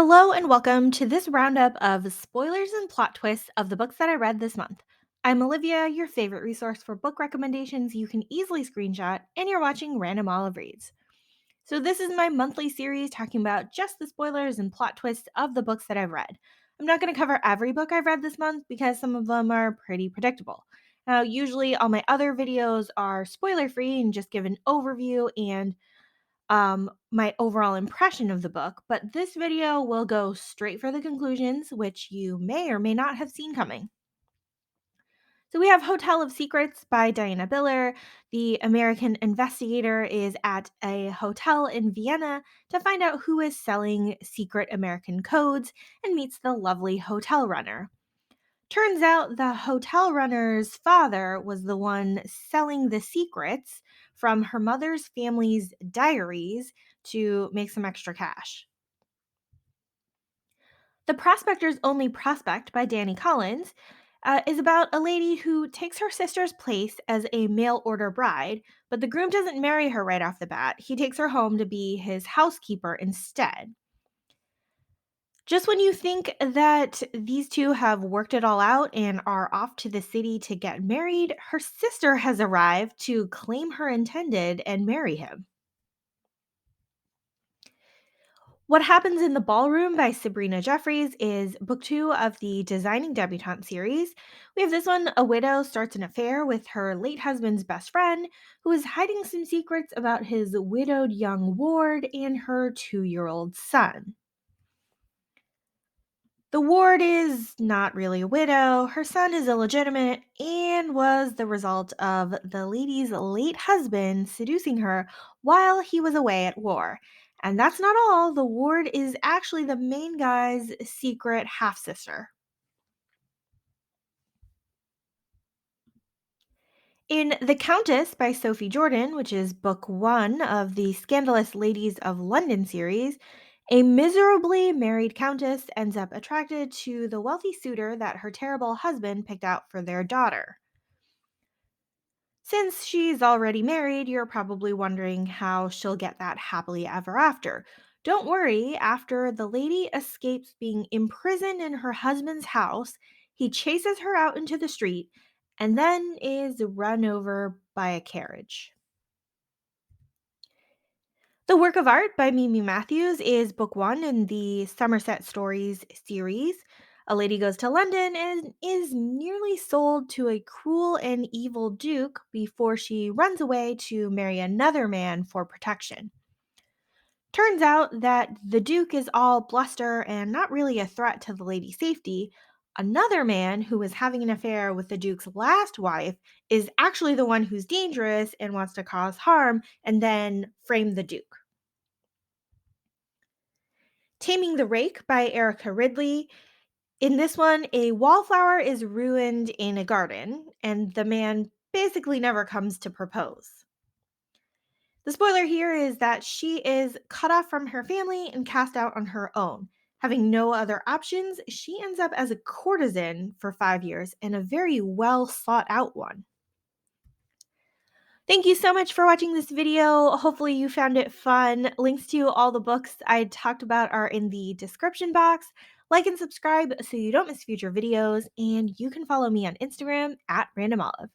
Hello and welcome to this roundup of spoilers and plot twists of the books that I read this month. I'm Olivia, your favorite resource for book recommendations you can easily screenshot, and you're watching Random Olive Reads. So, this is my monthly series talking about just the spoilers and plot twists of the books that I've read. I'm not going to cover every book I've read this month because some of them are pretty predictable. Now, usually all my other videos are spoiler free and just give an overview and my overall impression of the book, but this video will go straight for the conclusions, which you may or may not have seen coming. So we have Hotel of Secrets by Diana Biller. The American investigator is at a hotel in Vienna to find out who is selling secret American codes and meets the lovely hotel runner. Turns out the hotel runner's father was the one selling the secrets from her mother's family's diaries to make some extra cash. The Prospector's Only Prospect by Danny Collins is about a lady who takes her sister's place as a mail order bride, but the groom doesn't marry her right off the bat. He takes her home to be his housekeeper instead. Just when you think that these two have worked it all out and are off to the city to get married, her sister has arrived to claim her intended and marry him. What Happens in the Ballroom by Sabrina Jeffries is book two of the Designing Debutante series. We have this one: a widow starts an affair with her late husband's best friend, who is hiding some secrets about his widowed young ward and her 2-year-old son. The ward is not really a widow. Her son is illegitimate and was the result of the lady's late husband seducing her while he was away at war. And that's not all. The ward is actually the main guy's secret half sister. In The Countess by Sophie Jordan, which is book one of the Scandalous Ladies of London series, a miserably married countess ends up attracted to the wealthy suitor that her terrible husband picked out for their daughter. Since she's already married, you're probably wondering how she'll get that happily ever after. Don't worry, after the lady escapes being imprisoned in her husband's house, he chases her out into the street and then is run over by a carriage. The Work of Art by Mimi Matthews is book one in the Somerset Stories series. A lady goes to London and is nearly sold to a cruel and evil duke before she runs away to marry another man for protection. Turns out that the duke is all bluster and not really a threat to the lady's safety. Another man who is having an affair with the duke's last wife is actually the one who's dangerous and wants to cause harm and then frame the duke. Taming the Rake by Erica Ridley. In this one, a wallflower is ruined in a garden, and the man basically never comes to propose. The spoiler here is that she is cut off from her family and cast out on her own. Having no other options, she ends up as a courtesan for 5 years, and a very well thought out one. Thank you so much for watching this video. Hopefully you found it fun. Links to all the books I talked about are in the description box. Like and subscribe so you don't miss future videos, and you can follow me on Instagram at Random Olive.